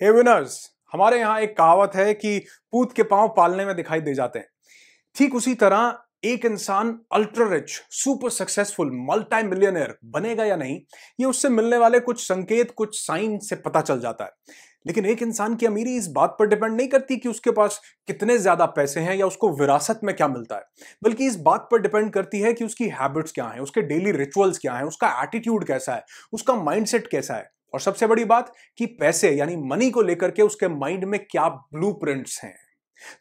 हे winners, हमारे यहाँ एक कहावत है कि पूत के पांव पालने में दिखाई दे जाते हैं। ठीक उसी तरह एक इंसान ultra rich, super successful, multi millionaire बनेगा या नहीं, ये उससे मिलने वाले कुछ संकेत, कुछ साइन से पता चल जाता है। लेकिन एक इंसान की अमीरी इस बात पर डिपेंड नहीं करती कि उसके पास कितने ज्यादा पैसे हैं या उसको विरासत में क्या मिलता है, बल्कि इस बात पर डिपेंड करती है कि उसकी हैबिट्स क्या हैं, उसके डेली रिचुअल्स क्या हैं, उसका एटीट्यूड कैसा है, उसका माइंडसेट कैसा है, और सबसे बड़ी बात कि पैसे यानी मनी को लेकर के उसके माइंड में क्या ब्लूप्रिंट्स हैं।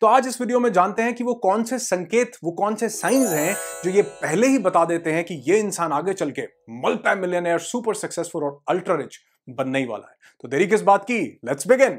तो आज इस वीडियो में जानते हैं कि वो कौन से संकेत, वो कौन से साइंस हैं जो ये पहले ही बता देते हैं कि ये इंसान आगे चल के मल्टी मिलियनर, सुपर सक्सेसफुल और अल्ट्रा रिच बनने ही वाला है। तो देरी किस बात की, लेट्स बिगिन।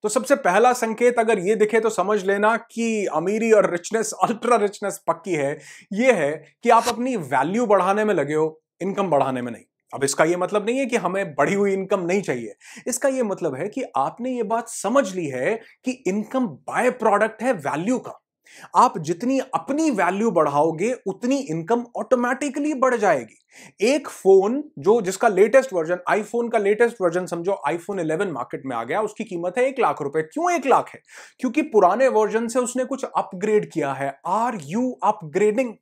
तो सबसे पहला संकेत अगर ये दिखे तो समझ लेना कि अमीरी और रिचनेस, अल्ट्रा रिचनेस पक्की है। ये है कि आप अपनी वैल्यू बढ़ाने में लगे हो, इनकम बढ़ाने में नहीं। अब इसका ये मतलब नहीं है कि हमें बढ़ी हुई इनकम नहीं चाहिए। इसका ये मतलब है कि आपने ये बात समझ ली है कि इनकम बाय प्रोडक्ट है वैल्यू का। आप जितनी अपनी वैल्यू बढ़ाओगे उतनी इनकम ऑटोमेटिकली बढ़ जाएगी। एक फोन जो जिसका लेटेस्ट वर्जन, आईफोन का लेटेस्ट वर्जन समझो आईफोन 11 मार्केट में आ गया, उसकी कीमत है 1 लाख रुपए। क्यों 1 लाख है? क्योंकि पुराने वर्जन से उसने कुछ अपग्रेड किया है। Are you upgrading?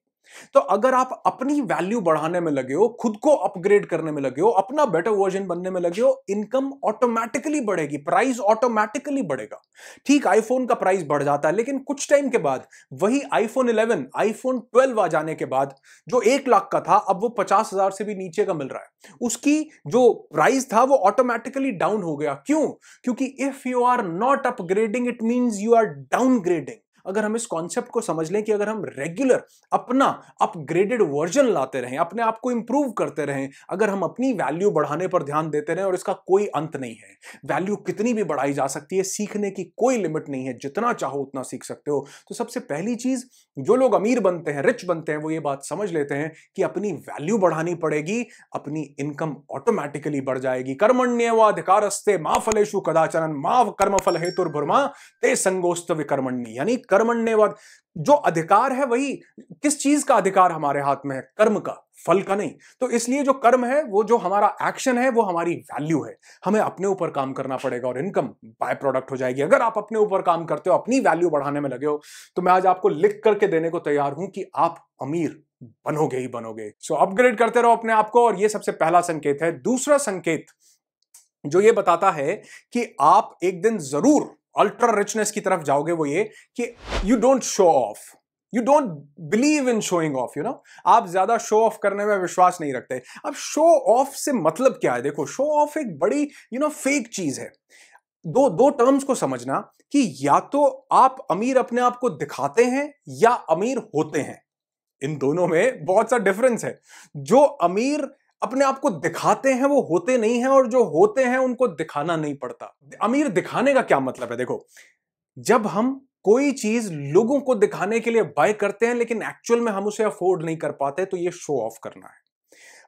तो अगर आप अपनी वैल्यू बढ़ाने में लगे हो, खुद को अपग्रेड करने में लगे हो, अपना बेटर वर्जन बनने में लगे हो, इनकम ऑटोमेटिकली बढ़ेगी, प्राइस ऑटोमेटिकली बढ़ेगा। ठीक आईफोन का प्राइस बढ़ जाता है, लेकिन कुछ टाइम के बाद वही आईफोन 11, आईफोन 12 आ जाने के बाद जो 1 लाख का था, अब वो 50,000 से भी नीचे का मिल रहा है। उसकी जो प्राइस था वो ऑटोमेटिकली डाउन हो गया। क्यों? क्योंकि if you are not upgrading it means you are downgrading. अगर हम इस कॉन्सेप्ट को समझ लें कि अगर हम रेगुलर अपना अपग्रेडेड वर्जन लाते रहें, अपने आप को इंप्रूव करते रहें, अगर हम अपनी वैल्यू बढ़ाने पर ध्यान देते रहें, और इसका कोई अंत नहीं है, वैल्यू कितनी भी बढ़ाई जा सकती है, सीखने की कोई लिमिट नहीं है, जितना चाहो उतना सीख सकते हो। तो सबसे पहली चीज जो लोग अमीर बनते हैं, रिच बनते हैं, वो ये बात समझ लेते हैं कि अपनी वैल्यू बढ़ानी पड़ेगी, अपनी इनकम ऑटोमेटिकली बढ़ जाएगी। कर्मण्येवाधिकारस्ते मा फलेषु कदाचन मा कर्मफल हेतुर्भुर्मा ते संगोस्त विकर्मण्य। यानी कर्मण्यवाद, जो अधिकार है वही, किस चीज का अधिकार हमारे हाथ में है? कर्म का, फल का नहीं। तो इसलिए जो कर्म है, वो जो हमारा एक्शन है, वो हमारी वैल्यू है। हमें अपने ऊपर काम करना पड़ेगा और इनकम बाय प्रोडक्ट हो जाएगी। अगर आप अपने ऊपर काम करते हो, अपनी वैल्यू बढ़ाने में लगे हो, तो मैं आज आपको लिख करके देने को तैयार हूं कि आप अमीर बनोगे ही बनोगे। सो अपग्रेड करते रहो अपने आप को, और ये सबसे पहला संकेत है। दूसरा संकेत जो ये बताता है कि आप एक दिन जरूर अल्ट्रा रिचनेस की तरफ जाओगे, वो ये कि you don't show off, you don't believe in showing off. आप ज्यादा शो ऑफ करने में विश्वास नहीं रखते। अब शो ऑफ से मतलब क्या है? देखो, शो ऑफ एक बड़ी फेक चीज है। दो दो टर्म्स को समझना कि या तो आप अमीर अपने आप को दिखाते हैं या अमीर होते हैं। इन दोनों में बहुत सा डिफरेंस है। जो अमीर अपने आप को दिखाते हैं वो होते नहीं हैं, और जो होते हैं उनको दिखाना नहीं पड़ता। अमीर दिखाने का क्या मतलब है? देखो, जब हम कोई चीज लोगों को दिखाने के लिए बाय करते हैं लेकिन एक्चुअल में हम उसे अफोर्ड नहीं कर पाते, तो ये शो ऑफ करना है।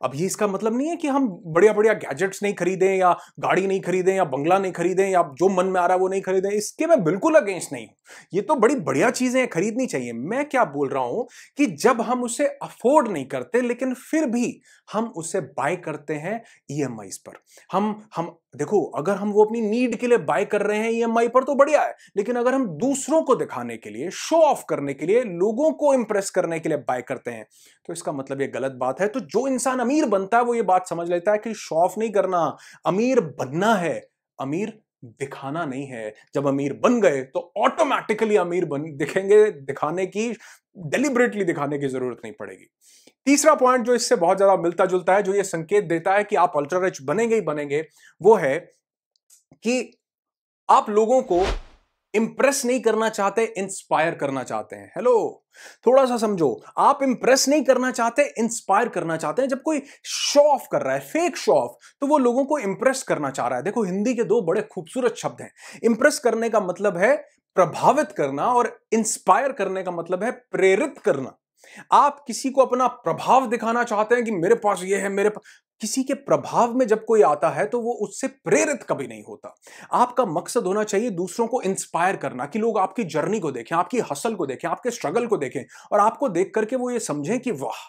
अब ये इसका मतलब नहीं है कि हम बढ़िया बढ़िया गैजेट्स नहीं खरीदें, या गाड़ी नहीं खरीदें, या बंगला नहीं खरीदें, या जो मन में आ रहा है वो नहीं खरीदें। इसके मैं बिल्कुल अगेंस्ट नहीं हूं। ये तो बड़ी बढ़िया चीजें खरीदनी चाहिए। मैं क्या बोल रहा हूं कि जब हम उसे अफोर्ड नहीं करते लेकिन फिर भी हम उसे बाय करते हैं ईएमआई पर। हम देखो, अगर हम वो अपनी नीड के लिए बाय कर रहे हैं ईएमआई पर तो बढ़िया है, लेकिन अगर हम दूसरों को दिखाने के लिए, शो ऑफ करने के लिए, लोगों को इंप्रेस करने के लिए बाय करते हैं, तो इसका मतलब ये गलत बात है। तो जो इंसान अमीर बनता है वो ये बात समझ लेता है कि शो ऑफ नहीं करना, अमीर बनना है, अमीर दिखाना नहीं है। जब अमीर बन गए तो ऑटोमेटिकली अमीर बन दिखेंगे, दिखाने की, डेलिबरेटली दिखाने की जरूरत नहीं पड़ेगी। तीसरा पॉइंट जो इससे बहुत ज्यादा मिलता जुलता है, जो ये संकेत देता है कि आप अल्ट्रा रिच बनेंगे ही बनेंगे, वो है कि आप लोगों को इंप्रेस नहीं करना चाहते, इंस्पायर करना चाहते हैं। हेलो, थोड़ा सा समझो। आप इंप्रेस नहीं करना चाहते, इंस्पायर करना चाहते हैं। जब कोई शो ऑफ कर रहा है, फेक शो ऑफ, तो वो लोगों को इंप्रेस करना चाह रहा है। देखो, हिंदी के दो बड़े खूबसूरत शब्द हैं। इंप्रेस करने का मतलब है प्रभावित करना, और इंस्पायर करने का मतलब है प्रेरित करना। आप किसी को अपना प्रभाव दिखाना चाहते हैं कि मेरे पास ये है, मेरे पास। किसी के प्रभाव में जब कोई आता है तो वो उससे प्रेरित कभी नहीं होता। आपका मकसद होना चाहिए दूसरों को इंस्पायर करना, कि लोग आपकी जर्नी को देखें, आपकी हसल को देखें, आपके स्ट्रगल को देखें, और आपको देख करके वो ये समझें कि वाह,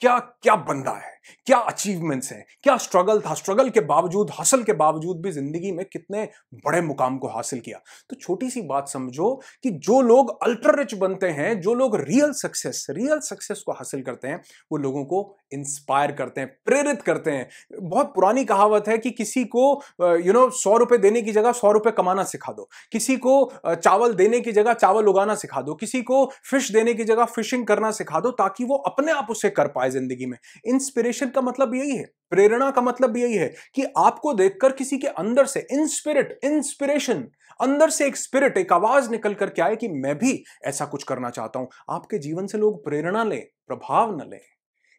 क्या क्या बंदा है, क्या अचीवमेंट्स हैं, क्या स्ट्रगल था, स्ट्रगल के बावजूद, हसल के बावजूद भी जिंदगी में कितने बड़े मुकाम को हासिल किया। तो छोटी सी बात समझो कि जो लोग अल्ट्रा रिच बनते हैं, जो लोग रियल सक्सेस को हासिल करते हैं, वो लोगों को इंस्पायर करते हैं, प्रेरित करते हैं। बहुत पुरानी कहावत है कि किसी को 100 रुपए देने की जगह 100 रुपए कमाना सिखा दो, किसी को चावल देने की जगह चावल उगाना सिखा दो, किसी को फिश देने की जगह फिशिंग करना सिखा दो, ताकि वो अपने आप उसे कर पाए जिंदगी में। इंस्पिरेशन का मतलब यही है, प्रेरणा का मतलब यही है कि आपको देखकर किसी के अंदर से इंस्पिरेशन, अंदर से एक स्पिरिट, एक आवाज निकल कर के आए कि मैं भी ऐसा कुछ करना चाहता हूं। आपके जीवन से लोग प्रेरणा लें, प्रभाव न लें।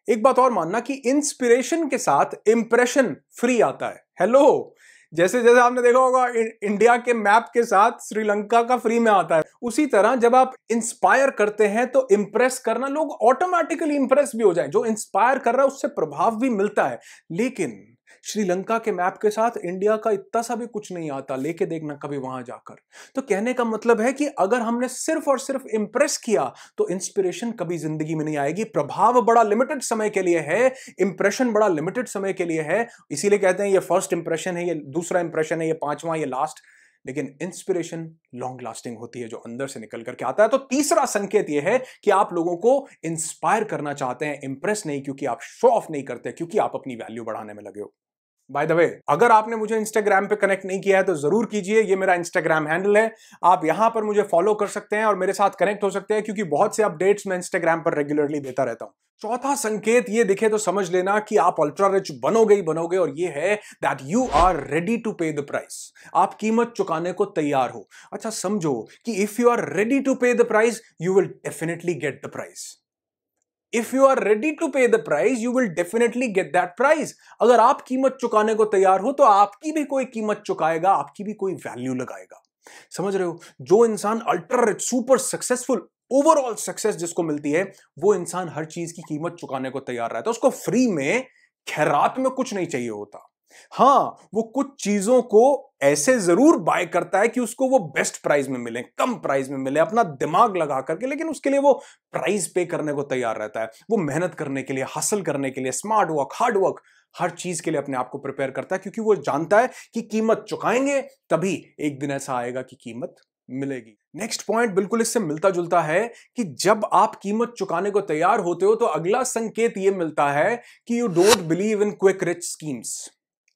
एक बात और मानना कि इंस्पिरेशन के साथ इंप्रेशन फ्री आता है। हेलो, जैसे जैसे आपने देखा होगा इंडिया के मैप के साथ श्रीलंका का फ्री में आता है, उसी तरह जब आप इंस्पायर करते हैं तो इंप्रेस करना, लोग ऑटोमेटिकली इंप्रेस भी हो जाए। जो इंस्पायर कर रहा है उससे प्रभाव भी मिलता है। लेकिन श्रीलंका के मैप के साथ इंडिया का इतना सा भी कुछ नहीं आता, लेके देखना कभी वहां जाकर। तो कहने का मतलब है कि अगर हमने सिर्फ और सिर्फ इंप्रेस किया तो इंस्पिरेशन कभी जिंदगी में नहीं आएगी। प्रभाव बड़ा लिमिटेड समय के लिए है, इंप्रेशन बड़ा लिमिटेड समय के लिए है। इसीलिए कहते हैं ये फर्स्ट इंप्रेशन है, ये दूसरा इंप्रेशन है, ये पांचवा, ये लास्ट। लेकिन इंस्पिरेशन लॉन्ग लास्टिंग होती है, जो अंदर से निकल करके आता है। तो तीसरा संकेत यह है कि आप लोगों को इंस्पायर करना चाहते हैं, इंप्रेस नहीं, क्योंकि आप शो ऑफ नहीं करते, क्योंकि आप अपनी वैल्यू बढ़ाने में लगे हो। बाय द वे, अगर आपने मुझे इंस्टाग्राम पे कनेक्ट नहीं किया है तो जरूर कीजिए। ये मेरा इंस्टाग्राम हैंडल है, आप यहां पर मुझे फॉलो कर सकते हैं और मेरे साथ कनेक्ट हो सकते हैं, क्योंकि बहुत से अपडेट्स मैं इंस्टाग्राम पर रेगुलरली देता रहता हूं। चौथा संकेत ये दिखे तो समझ लेना कि आप अल्ट्रा रिच बनोगे ही बनोगे, और ये है that you are ready to pay the price. आप कीमत चुकाने को तैयार हो। अच्छा समझो कि if you are ready to pay the price, you will definitely get the price. If you are ready to pay the price, you will definitely get that price. अगर आप कीमत चुकाने को तैयार हो तो आपकी भी कोई कीमत चुकाएगा, आपकी भी कोई वैल्यू लगाएगा। समझ रहे हो? जो इंसान ultra rich, super successful, overall success जिसको मिलती है, वो इंसान हर चीज की कीमत चुकाने को तैयार रहता है। उसको फ्री में, खैरात में कुछ नहीं चाहिए होता। हाँ, वो कुछ चीजों को ऐसे जरूर बाय करता है कि उसको वो बेस्ट प्राइस में मिले, कम प्राइस में मिले, अपना दिमाग लगा करके, लेकिन उसके लिए वो प्राइस पे करने को तैयार रहता है। वो मेहनत करने के लिए, हासिल करने के लिए, स्मार्ट वर्क, हार्ड वर्क, हर चीज के लिए अपने आप को प्रिपेयर करता है, क्योंकि वो जानता है कि कीमत चुकाएंगे तभी एक दिन ऐसा आएगा कि कीमत मिलेगी। नेक्स्ट पॉइंट बिल्कुल इससे मिलता जुलता है कि जब आप कीमत चुकाने को तैयार होते हो तो अगला संकेत ये मिलता है कि you don't believe in quick rich schemes.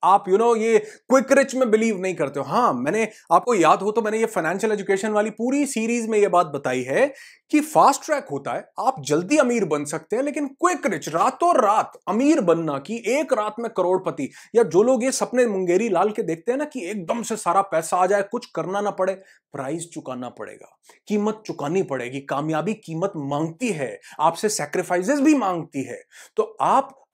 आप ये क्विक रिच में बिलीव नहीं करते हो। हाँ, मैंने, आपको याद हो तो मैंने ये फाइनेंशियल एजुकेशन वाली पूरी सीरीज में ये बात बताई है कि फास्ट ट्रैक होता है, आप जल्दी अमीर बन सकते हैं, लेकिन क्विक रिच, रातों रात अमीर बनना, कि एक रात में करोड़पति, या जो लोग ये सपने मुंगेरी लाल के देखते हैं ना कि एकदम से सारा पैसा आ जाए, कुछ करना ना पड़े, प्राइस चुकाना पड़ेगा, कीमत चुकानी पड़ेगी। कामयाबी कीमत मांगती है, आपसे सैक्रिफाइसेस भी मांगती है। तो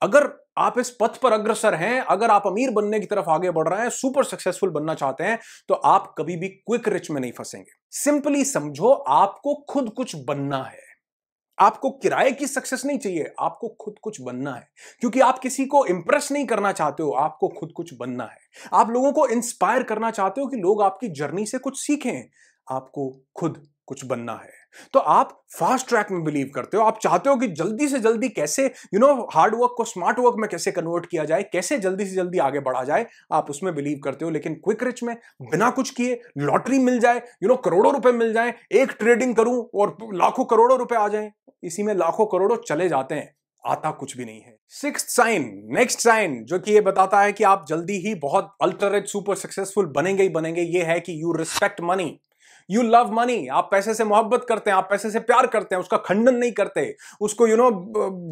अगर आप इस पथ पर अग्रसर हैं, अगर आप अमीर बनने की तरफ आगे बढ़ रहे हैं, सुपर सक्सेसफुल बनना चाहते हैं, तो आप कभी भी क्विक रिच में नहीं फंसेंगे। सिंपली समझो, आपको खुद कुछ बनना है। आपको किराए की सक्सेस नहीं चाहिए, आपको खुद कुछ बनना है, क्योंकि आप किसी को इंप्रेस नहीं करना चाहते हो, आपको खुद कुछ बनना है। आप लोगों को इंस्पायर करना चाहते हो कि लोग आपकी जर्नी से कुछ सीखें, आपको खुद कुछ बनना है। तो आप फास्ट ट्रैक में बिलीव करते हो, आप चाहते हो कि जल्दी से जल्दी कैसे हार्ड वर्क को स्मार्ट वर्क में कैसे कन्वर्ट किया जाए, कैसे जल्दी से जल्दी आगे बढ़ा जाए, आप उसमें बिलीव करते हो। लेकिन क्विक रिच में बिना कुछ किए लॉटरी मिल जाए, करोड़ों रुपए मिल जाए, एक ट्रेडिंग करूं और लाखों करोड़ों रुपए आ जाए, इसी में लाखों करोड़ों चले जाते हैं, आता कुछ भी नहीं है। सिक्स्थ साइन, नेक्स्ट साइन, जो कि ये बताता है कि आप जल्दी ही बहुत अल्ट्रा रिच, सुपर सक्सेसफुल बनेंगे ही बनेंगे, ये है कि you respect money, you love money. आप पैसे से मोहब्बत करते हैं, आप पैसे से प्यार करते हैं, उसका खंडन नहीं करते, उसको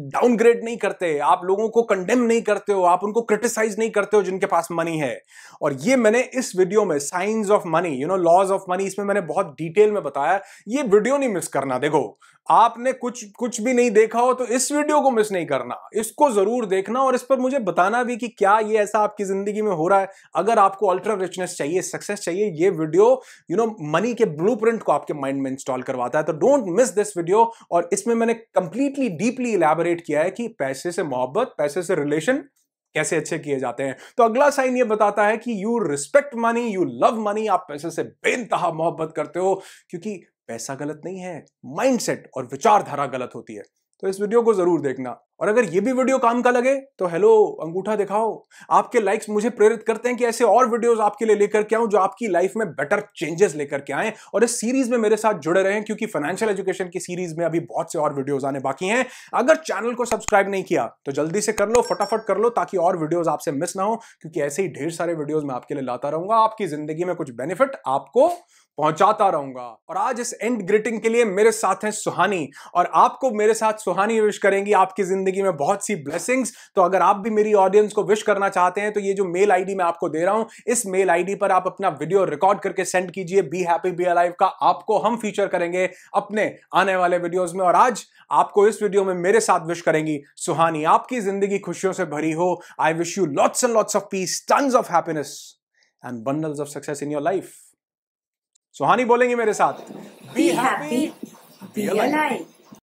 डाउनग्रेड नहीं करते, आप लोगों को कंडेम नहीं करते हो, आप उनको क्रिटिसाइज नहीं करते हो जिनके पास मनी है। और ये मैंने इस वीडियो में science of money, laws of money, इसमें मैंने बहुत डिटेल में बताया। ये वीडियो नहीं मिस करना। देखो, आपने कुछ भी नहीं देखा हो तो इस वीडियो को मिस नहीं करना, इसको जरूर देखना, और इस पर मुझे बताना भी कि क्या ये ऐसा आपकी जिंदगी में हो रहा है। अगर आपको अल्ट्रा रिचनेस चाहिए, सक्सेस चाहिए, ये वीडियो मनी के ब्लूप्रिंट को आपके माइंड में इंस्टॉल करवाता है। तो डोंट मिस दिस वीडियो। और इसमें मैंने कंप्लीटली डीपली इलैबोरेट किया है कि पैसे से मोहब्बत, पैसे से रिलेशन कैसे अच्छे किए जाते हैं। तो अगला साइन ये बताता है कि you respect money, you love money, आप पैसे से बेइंतहा मोहब्बत करते हो, क्योंकि पैसा गलत नहीं है, माइंडसेट और विचारधारा गलत होती है। तो इस वीडियो को जरूर देखना। और अगर ये भी वीडियो काम का लगे तो हेलो अंगूठा दिखाओ। आपके लाइक्स मुझे प्रेरित करते हैं कि ऐसे और वीडियोस आपके लिए लेकर के आऊं जो आपकी लाइफ में बेटर चेंजेस लेकर के आए। और इस सीरीज में मेरे साथ जुड़े रहें, क्योंकि फाइनेंशियल एजुकेशन की सीरीज में अभी बहुत से और वीडियोस आने बाकी हैं। अगर चैनल को सब्सक्राइब नहीं किया तो जल्दी से कर लो, फटाफट कर लो, ताकि और वीडियोस आपसे मिस ना हो, क्योंकि ऐसे ही ढेर सारे वीडियोस मैं आपके लिए लाता रहूंगा, आपकी जिंदगी में कुछ बेनिफिट आपको पहुंचाता रहूंगा। और आज इस एंड ग्रीटिंग के लिए मेरे साथ हैं सुहानी, और आपको मेरे साथ सुहानी विश करेंगी आपकी जिंदगी में बहुत सी ब्लेसिंग्स। तो अगर आप भी मेरी ऑडियंस को विश करना चाहते हैं तो ये जो मेल आईडी मैं आपको दे रहा हूं, इस मेल आईडी पर आप अपना वीडियो रिकॉर्ड करके सेंड कीजिए। बी हैप्पी बी अलाइव का आपको हम फीचर करेंगे अपने आने वाले वीडियोस में। और आज आपको इस वीडियो में मेरे साथ विश करेंगी सुहानी। आपकी जिंदगी खुशियों से भरी हो। I wish you lots and lots of peace, tons of happiness and bundles of success in your life. Suhani बोलेंगे मेरे साथ, बी हैप्पी बी अलाइव।